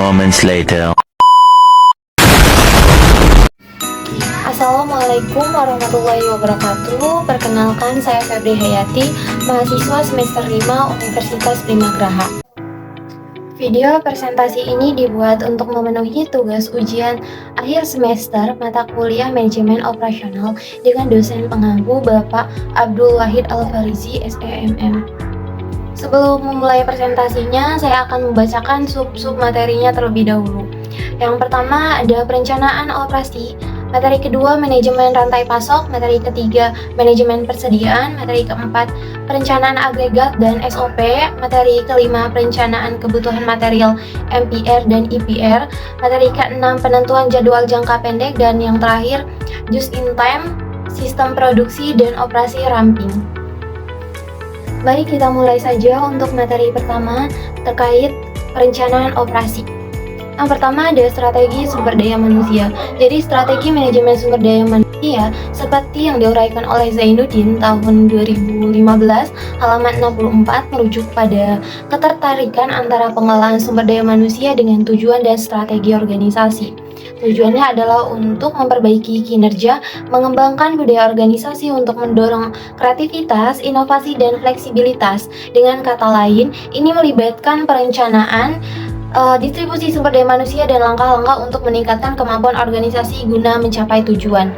moments later. Assalamualaikum warahmatullahi wabarakatuh. Perkenalkan, saya Febri Hayati, mahasiswa semester 5 Universitas Bima Graha. Video presentasi ini dibuat untuk memenuhi tugas ujian akhir semester mata kuliah Manajemen Operasional dengan dosen pengampu Bapak Abdul Wahid Al-Farizi, SEMM. Sebelum memulai presentasinya, saya akan membacakan sub-sub materinya terlebih dahulu. Yang pertama ada perencanaan operasi, materi kedua manajemen rantai pasok, materi ketiga manajemen persediaan, materi keempat perencanaan agregat dan SOP, materi kelima perencanaan kebutuhan material MPR dan IPR, materi keenam penentuan jadwal jangka pendek, dan yang terakhir just in time, sistem produksi dan operasi ramping. Mari kita mulai saja untuk materi pertama terkait perencanaan operasi. Yang pertama ada strategi sumber daya manusia. Jadi strategi manajemen sumber daya manusia seperti yang diuraikan oleh Zainuddin tahun 2015 halaman 64 merujuk pada ketertarikan antara pengelolaan sumber daya manusia dengan tujuan dan strategi organisasi. Tujuannya adalah untuk memperbaiki kinerja, mengembangkan budaya organisasi untuk mendorong kreativitas, inovasi, dan fleksibilitas. Dengan kata lain, ini melibatkan perencanaan, distribusi sumber daya manusia dan langkah-langkah untuk meningkatkan kemampuan organisasi guna mencapai tujuan.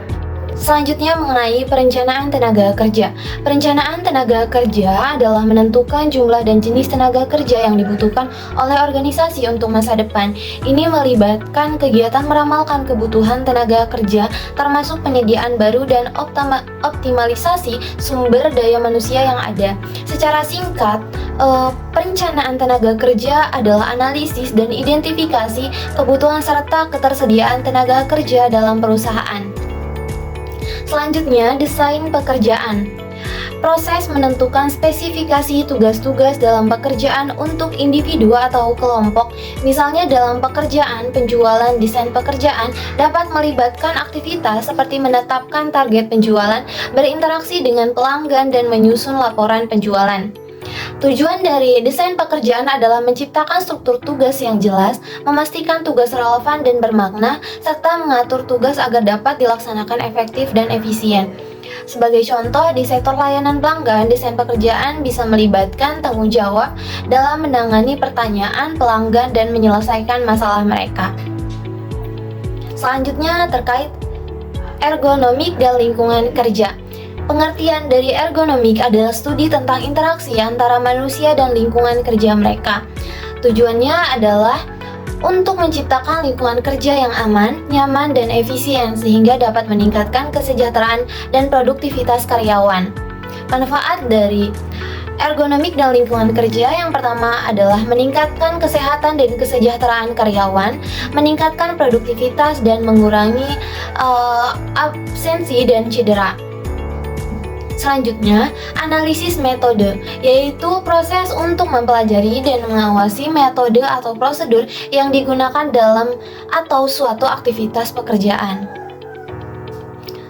Selanjutnya mengenai perencanaan tenaga kerja. Perencanaan tenaga kerja adalah menentukan jumlah dan jenis tenaga kerja yang dibutuhkan oleh organisasi untuk masa depan. Ini melibatkan kegiatan meramalkan kebutuhan tenaga kerja, termasuk penyediaan baru dan optimalisasi sumber daya manusia yang ada. Secara singkat, perencanaan tenaga kerja adalah analisis dan identifikasi kebutuhan serta ketersediaan tenaga kerja dalam perusahaan. Selanjutnya, desain pekerjaan. Proses menentukan spesifikasi tugas-tugas dalam pekerjaan untuk individu atau kelompok. Misalnya dalam pekerjaan penjualan, desain pekerjaan dapat melibatkan aktivitas seperti menetapkan target penjualan, berinteraksi dengan pelanggan, dan menyusun laporan penjualan. Tujuan dari desain pekerjaan adalah menciptakan struktur tugas yang jelas, memastikan tugas relevan dan bermakna, serta mengatur tugas agar dapat dilaksanakan efektif dan efisien. Sebagai contoh, di sektor layanan pelanggan, desain pekerjaan bisa melibatkan tanggung jawab dalam menangani pertanyaan pelanggan dan menyelesaikan masalah mereka. Selanjutnya terkait ergonomik dan lingkungan kerja. Pengertian dari ergonomik adalah studi tentang interaksi antara manusia dan lingkungan kerja mereka. Tujuannya adalah untuk menciptakan lingkungan kerja yang aman, nyaman, dan efisien sehingga dapat meningkatkan kesejahteraan dan produktivitas karyawan. Manfaat dari ergonomik dan lingkungan kerja yang pertama adalah meningkatkan kesehatan dan kesejahteraan karyawan, meningkatkan produktivitas, dan mengurangi absensi dan cedera. Selanjutnya, analisis metode, yaitu proses untuk mempelajari dan mengawasi metode atau prosedur yang digunakan dalam atau suatu aktivitas pekerjaan.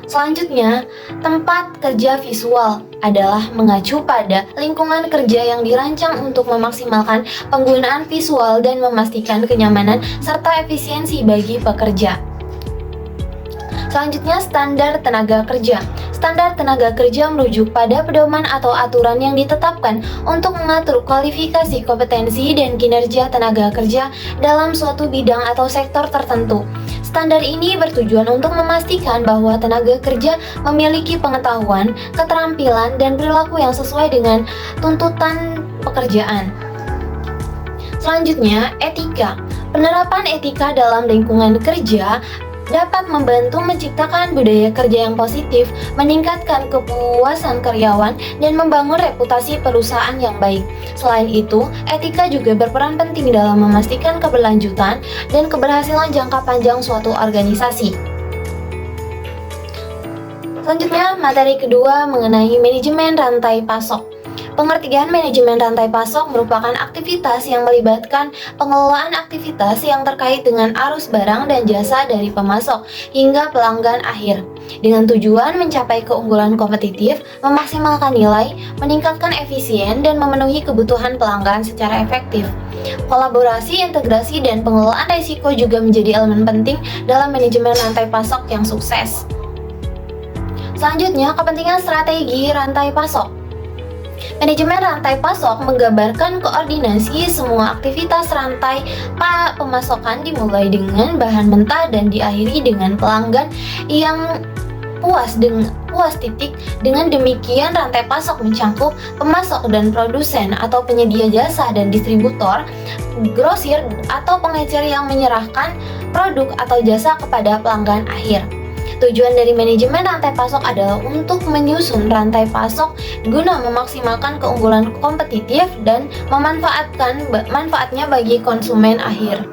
Selanjutnya, tempat kerja visual adalah mengacu pada lingkungan kerja yang dirancang untuk memaksimalkan penggunaan visual dan memastikan kenyamanan serta efisiensi bagi pekerja. Selanjutnya, standar tenaga kerja. Standar tenaga kerja merujuk pada pedoman atau aturan yang ditetapkan untuk mengatur kualifikasi, kompetensi, dan kinerja tenaga kerja dalam suatu bidang atau sektor tertentu. Standar ini bertujuan untuk memastikan bahwa tenaga kerja memiliki pengetahuan, keterampilan, dan perilaku yang sesuai dengan tuntutan pekerjaan. Selanjutnya, etika. Penerapan etika dalam lingkungan kerja dapat membantu menciptakan budaya kerja yang positif, meningkatkan kepuasan karyawan, dan membangun reputasi perusahaan yang baik. Selain itu, etika juga berperan penting dalam memastikan keberlanjutan dan keberhasilan jangka panjang suatu organisasi. Selanjutnya, materi kedua mengenai manajemen rantai pasok. Pengertian manajemen rantai pasok merupakan aktivitas yang melibatkan pengelolaan aktivitas yang terkait dengan arus barang dan jasa dari pemasok hingga pelanggan akhir, dengan tujuan mencapai keunggulan kompetitif, memaksimalkan nilai, meningkatkan efisien, dan memenuhi kebutuhan pelanggan secara efektif. Kolaborasi, integrasi, dan pengelolaan risiko juga menjadi elemen penting dalam manajemen rantai pasok yang sukses. Selanjutnya, kepentingan strategi rantai pasok. Manajemen rantai pasok menggambarkan koordinasi semua aktivitas rantai pemasokan dimulai dengan bahan mentah dan diakhiri dengan pelanggan yang puas. Dengan demikian rantai pasok mencangkup pemasok dan produsen atau penyedia jasa dan distributor, grosir atau pengecer yang menyerahkan produk atau jasa kepada pelanggan akhir. Tujuan dari manajemen rantai pasok adalah untuk menyusun rantai pasok guna memaksimalkan keunggulan kompetitif dan memanfaatkan manfaatnya bagi konsumen akhir.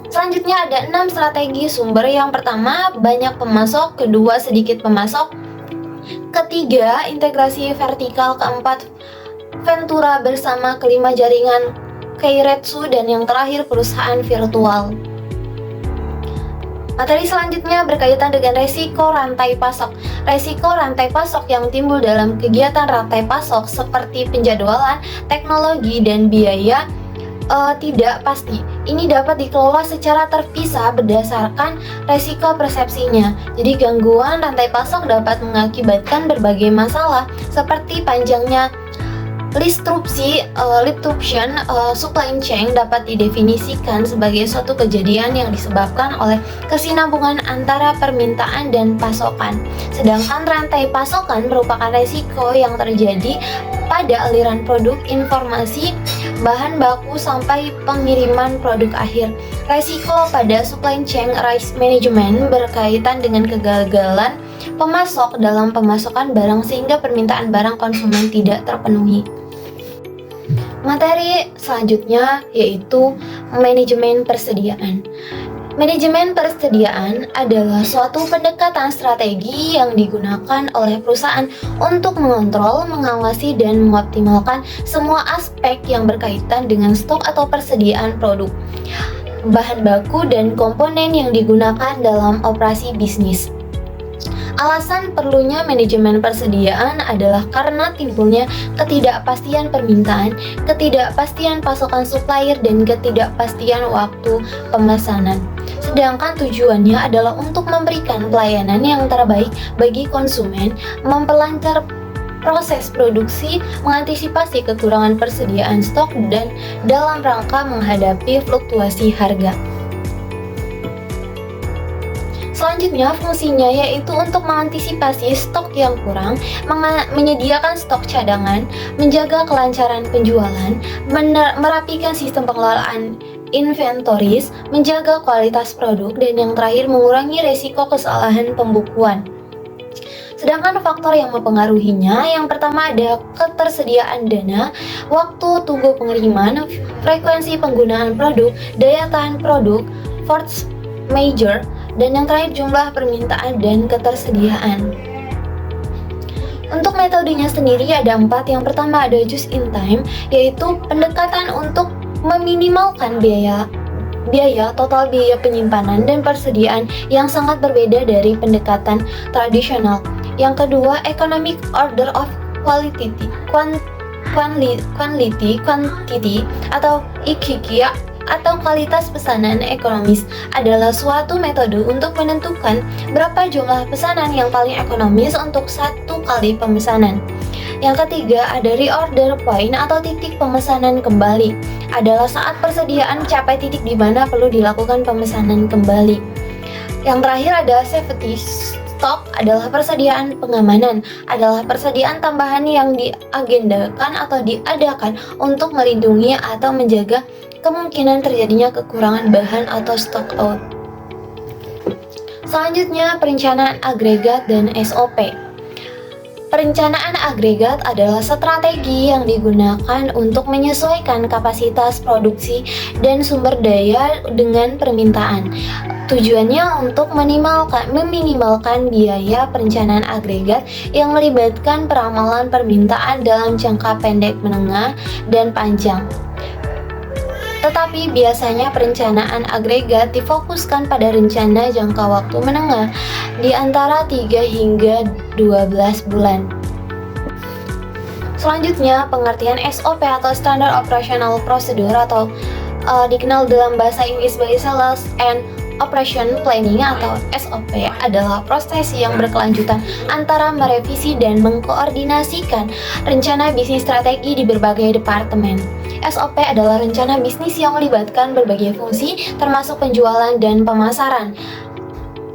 Selanjutnya ada 6 strategi sumber. Yang pertama, banyak pemasok. Kedua, sedikit pemasok. Ketiga, integrasi vertikal. Keempat, Ventura bersama. Kelima, jaringan Keiretsu. Dan yang terakhir, perusahaan virtual. Materi selanjutnya berkaitan dengan resiko rantai pasok. Resiko rantai pasok yang timbul dalam kegiatan rantai pasok seperti penjadwalan, teknologi, dan biaya tidak pasti. Ini dapat dikelola secara terpisah berdasarkan resiko persepsinya. Jadi gangguan rantai pasok dapat mengakibatkan berbagai masalah seperti panjangnya disruption supply chain dapat didefinisikan sebagai suatu kejadian yang disebabkan oleh kesinambungan antara permintaan dan pasokan. Sedangkan rantai pasokan merupakan resiko yang terjadi pada aliran produk, informasi, bahan baku sampai pengiriman produk akhir. Resiko pada supply chain risk management berkaitan dengan kegagalan pemasok dalam pemasokan barang sehingga permintaan barang konsumen tidak terpenuhi. Materi selanjutnya yaitu manajemen persediaan. Manajemen persediaan adalah suatu pendekatan strategi yang digunakan oleh perusahaan untuk mengontrol, mengawasi, dan mengoptimalkan semua aspek yang berkaitan dengan stok atau persediaan produk, bahan baku, dan komponen yang digunakan dalam operasi bisnis. Alasan perlunya manajemen persediaan adalah karena timbulnya ketidakpastian permintaan, ketidakpastian pasokan supplier, dan ketidakpastian waktu pemesanan. Sedangkan tujuannya adalah untuk memberikan pelayanan yang terbaik bagi konsumen, memperlancar proses produksi, mengantisipasi kekurangan persediaan stok, dan dalam rangka menghadapi fluktuasi harga. Selanjutnya, fungsinya yaitu untuk mengantisipasi stok yang kurang, menyediakan stok cadangan, menjaga kelancaran penjualan, merapikan sistem pengelolaan inventories, menjaga kualitas produk, dan yang terakhir mengurangi resiko kesalahan pembukuan. Sedangkan faktor yang mempengaruhinya, yang pertama ada ketersediaan dana, waktu tunggu pengiriman, frekuensi penggunaan produk, daya tahan produk, force majeure, dan yang terakhir jumlah permintaan dan ketersediaan. Untuk metodenya sendiri ada 4. Yang pertama ada just in time, yaitu pendekatan untuk meminimalkan biaya total biaya penyimpanan dan persediaan yang sangat berbeda dari pendekatan tradisional. Yang kedua, economic order of quantity atau IKIKIA atau kualitas pesanan ekonomis adalah suatu metode untuk menentukan berapa jumlah pesanan yang paling ekonomis untuk satu kali pemesanan. Yang ketiga ada reorder point atau titik pemesanan kembali, adalah saat persediaan mencapai titik di mana perlu dilakukan pemesanan kembali. Yang terakhir ada safety stock, adalah persediaan pengamanan, adalah persediaan tambahan yang diagendakan atau diadakan untuk melindungi atau menjaga kemungkinan terjadinya kekurangan bahan atau stock out. Selanjutnya, perencanaan agregat dan SOP. Perencanaan agregat adalah strategi yang digunakan untuk menyesuaikan kapasitas produksi dan sumber daya dengan permintaan. Tujuannya untuk meminimalkan biaya perencanaan agregat yang melibatkan peramalan permintaan dalam jangka pendek, menengah, dan panjang. Tetapi biasanya perencanaan agregat difokuskan pada rencana jangka waktu menengah di antara 3 hingga 12 bulan. Selanjutnya, pengertian SOP atau Standard Operational Procedure atau dikenal dalam bahasa Inggris sebagai Sales and Operation Planning atau SOP adalah proses yang berkelanjutan antara merevisi dan mengkoordinasikan rencana bisnis strategi di berbagai departemen. SOP adalah rencana bisnis yang melibatkan berbagai fungsi termasuk penjualan dan pemasaran,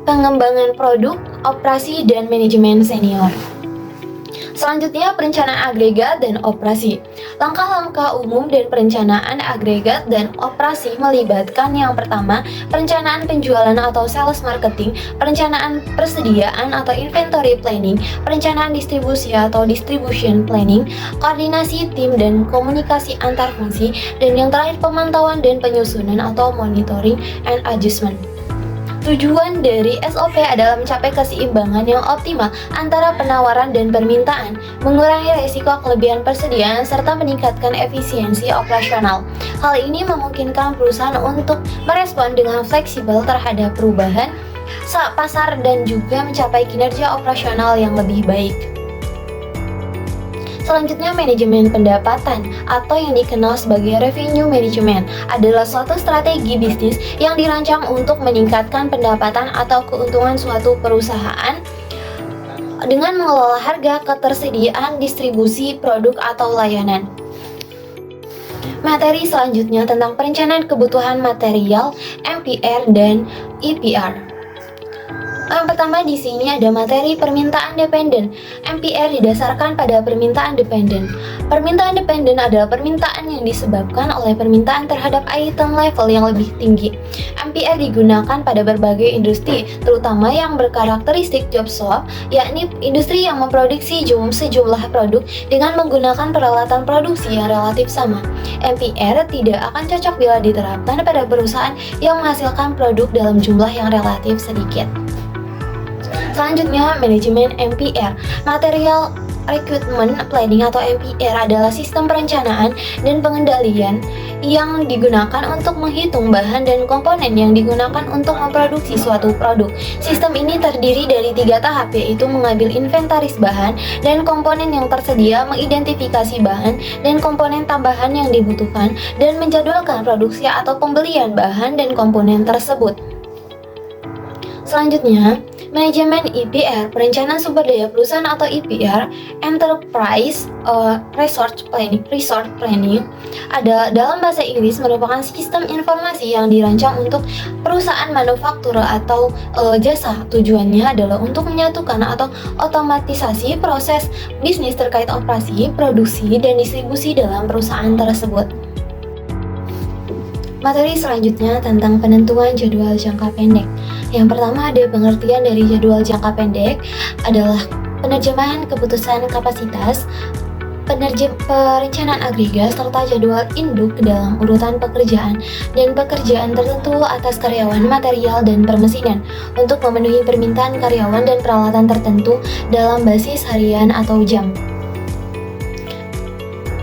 pengembangan produk, operasi, dan manajemen senior. Selanjutnya, perencanaan agregat dan operasi. Langkah-langkah umum dan perencanaan agregat dan operasi melibatkan yang pertama, perencanaan penjualan atau sales marketing, perencanaan persediaan atau inventory planning, perencanaan distribusi atau distribution planning, koordinasi tim dan komunikasi antar fungsi, dan yang terakhir pemantauan dan penyusunan atau monitoring and adjustment. Tujuan dari SOP adalah mencapai keseimbangan yang optimal antara penawaran dan permintaan, mengurangi risiko kelebihan persediaan, serta meningkatkan efisiensi operasional. Hal ini memungkinkan perusahaan untuk merespon dengan fleksibel terhadap perubahan pasar dan juga mencapai kinerja operasional yang lebih baik. Selanjutnya, manajemen pendapatan atau yang dikenal sebagai revenue management adalah suatu strategi bisnis yang dirancang untuk meningkatkan pendapatan atau keuntungan suatu perusahaan dengan mengelola harga, ketersediaan, distribusi, produk, atau layanan. Materi selanjutnya tentang perencanaan kebutuhan material, MPR, dan EPR. Yang pertama di sini ada materi permintaan dependen. MPR didasarkan pada permintaan dependen. Permintaan dependen adalah permintaan yang disebabkan oleh permintaan terhadap item level yang lebih tinggi. MPR digunakan pada berbagai industri, terutama yang berkarakteristik job shop, yakni industri yang memproduksi sejumlah produk dengan menggunakan peralatan produksi yang relatif sama. MPR tidak akan cocok bila diterapkan pada perusahaan yang menghasilkan produk dalam jumlah yang relatif sedikit. Selanjutnya, manajemen MPR. Material Recruitment Planning atau MPR adalah sistem perencanaan dan pengendalian yang digunakan untuk menghitung bahan dan komponen yang digunakan untuk memproduksi suatu produk. Sistem ini terdiri dari 3 tahap, yaitu mengambil inventaris bahan dan komponen yang tersedia, mengidentifikasi bahan dan komponen tambahan yang dibutuhkan, dan menjadwalkan produksi atau pembelian bahan dan komponen tersebut. Selanjutnya, manajemen EPR, perencanaan sumber daya perusahaan atau EPR, Enterprise Resource Planning, ada dalam bahasa Inggris merupakan sistem informasi yang dirancang untuk perusahaan manufaktur atau jasa. Tujuannya adalah untuk menyatukan atau otomatisasi proses bisnis terkait operasi, produksi, dan distribusi dalam perusahaan tersebut. Materi selanjutnya tentang penentuan jadwal jangka pendek. Yang pertama ada pengertian dari jadwal jangka pendek adalah penerjemahan keputusan kapasitas, perencanaan agregat, serta jadwal induk dalam urutan pekerjaan dan pekerjaan tertentu atas karyawan, material, dan permesinan untuk memenuhi permintaan karyawan dan peralatan tertentu dalam basis harian atau jam.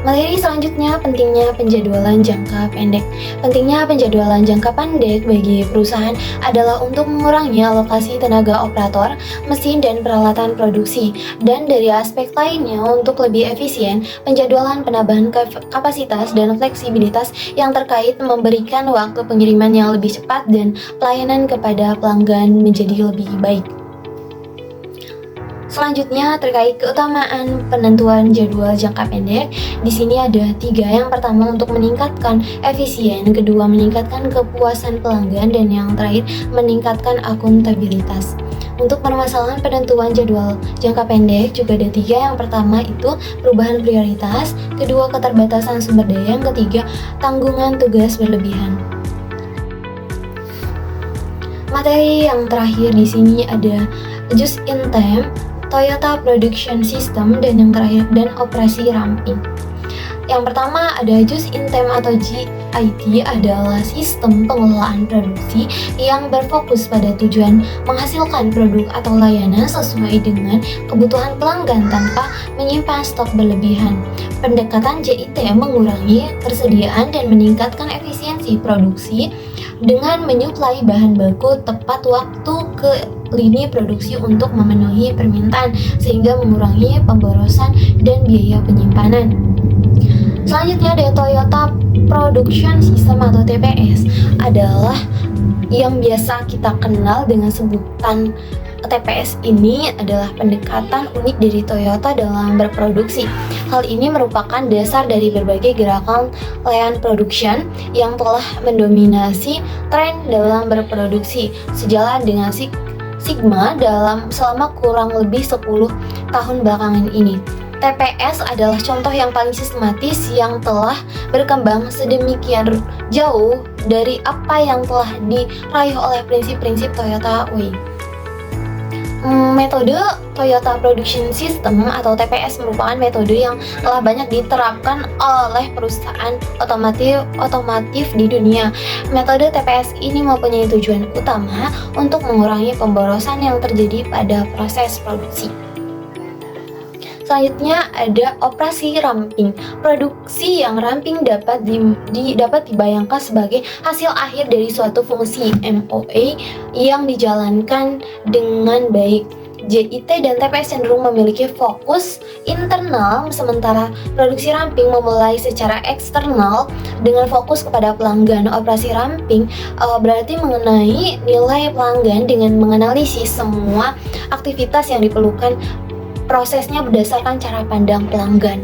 Materi selanjutnya, pentingnya penjadwalan jangka pendek. Pentingnya penjadwalan jangka pendek bagi perusahaan adalah untuk mengurangi alokasi tenaga operator, mesin, dan peralatan produksi. Dan dari aspek lainnya, untuk lebih efisien, penjadwalan penambahan kapasitas dan fleksibilitas yang terkait memberikan waktu pengiriman yang lebih cepat dan pelayanan kepada pelanggan menjadi lebih baik. Selanjutnya terkait keutamaan penentuan jadwal jangka pendek. Di sini ada 3. Yang pertama untuk meningkatkan efisien, kedua meningkatkan kepuasan pelanggan, dan yang terakhir meningkatkan akuntabilitas. Untuk permasalahan penentuan jadwal jangka pendek juga ada 3. Yang pertama itu perubahan prioritas, kedua keterbatasan sumber daya, yang ketiga tanggungan tugas berlebihan. Materi yang terakhir di sini ada just in time, Toyota Production System, dan yang terakhir dan operasi ramping. Yang pertama ada just in time atau IT adalah sistem pengelolaan produksi yang berfokus pada tujuan menghasilkan produk atau layanan sesuai dengan kebutuhan pelanggan tanpa menyimpan stok berlebihan. Pendekatan JIT mengurangi persediaan dan meningkatkan efisiensi produksi dengan menyuplai bahan baku tepat waktu ke lini produksi untuk memenuhi permintaan sehingga mengurangi pemborosan dan biaya penyimpanan. Selanjutnya ada Toyota Production System atau TPS, adalah yang biasa kita kenal dengan sebutan TPS. Ini adalah pendekatan unik dari Toyota dalam berproduksi. Hal ini merupakan dasar dari berbagai gerakan lean production yang telah mendominasi tren dalam berproduksi sejalan dengan Sigma selama kurang lebih 10 tahun belakangan ini. TPS adalah contoh yang paling sistematis yang telah berkembang sedemikian jauh dari apa yang telah diraih oleh prinsip-prinsip Toyota Way. Metode Toyota Production System atau TPS merupakan metode yang telah banyak diterapkan oleh perusahaan otomotif di dunia. Metode TPS ini mempunyai tujuan utama untuk mengurangi pemborosan yang terjadi pada proses produksi. Selanjutnya ada operasi ramping. Produksi yang ramping dapat dibayangkan sebagai hasil akhir dari suatu fungsi MOA yang dijalankan dengan baik. JIT dan TPS cenderung memiliki fokus internal, sementara produksi ramping memulai secara eksternal dengan fokus kepada pelanggan. Operasi ramping berarti mengenai nilai pelanggan dengan menganalisis semua aktivitas yang diperlukan prosesnya berdasarkan cara pandang pelanggan.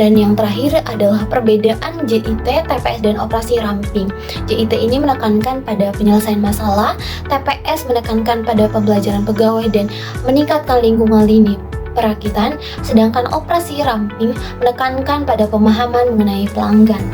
Dan yang terakhir adalah perbedaan JIT, TPS, dan operasi ramping. JIT ini menekankan pada penyelesaian masalah, TPS menekankan pada pembelajaran pegawai dan meningkatkan lingkungan lini perakitan, sedangkan operasi ramping menekankan pada pemahaman mengenai pelanggan.